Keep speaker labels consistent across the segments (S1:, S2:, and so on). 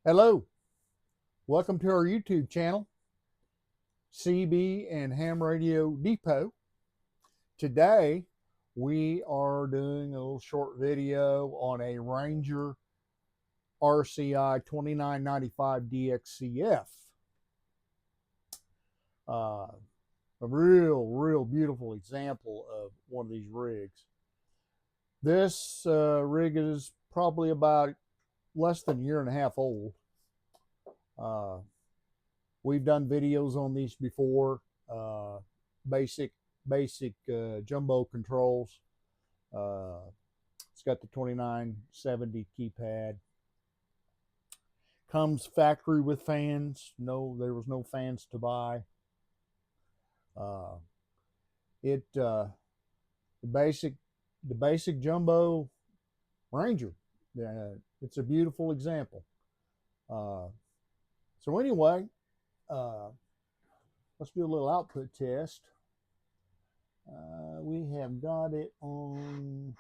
S1: Hello, welcome to our YouTube channel, CB and Ham Radio Depot. Today, we are doing a little short video on a Ranger RCI-2995DX CF. A real beautiful example of one of these rigs. This rig is probably about less than a year and a half old. We've done videos on these before, basic jumbo controls. It's got the 2970 keypad. Comes factory with fans. No, there was no fans to buy. The basic jumbo Ranger. It's a beautiful example. So anyway, let's do a little output test. We have got it on,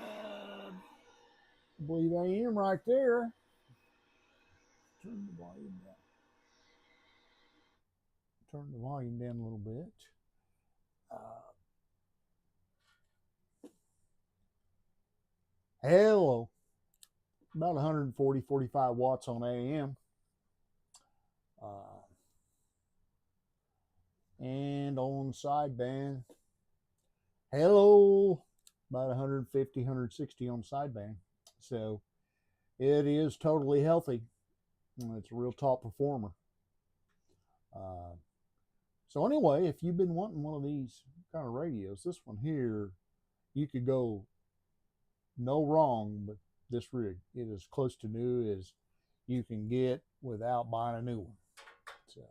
S1: I believe AM right there. Turn the volume down. Turn the volume down a little bit. Hello. About 140, 45 watts on AM. And on sideband, hello, about 150, 160 on sideband. So it is totally healthy. It's a real top performer. So anyway, if you've been wanting one of these kind of radios, this one here, you could go no wrong with this rig. It is close to new as you can get without buying a new one. So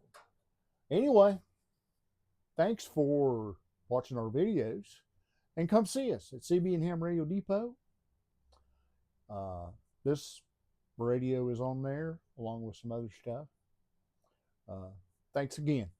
S1: anyway, thanks for watching our videos, and come see us at CB and Ham Radio Depot. This radio is on there along with some other stuff. Thanks again.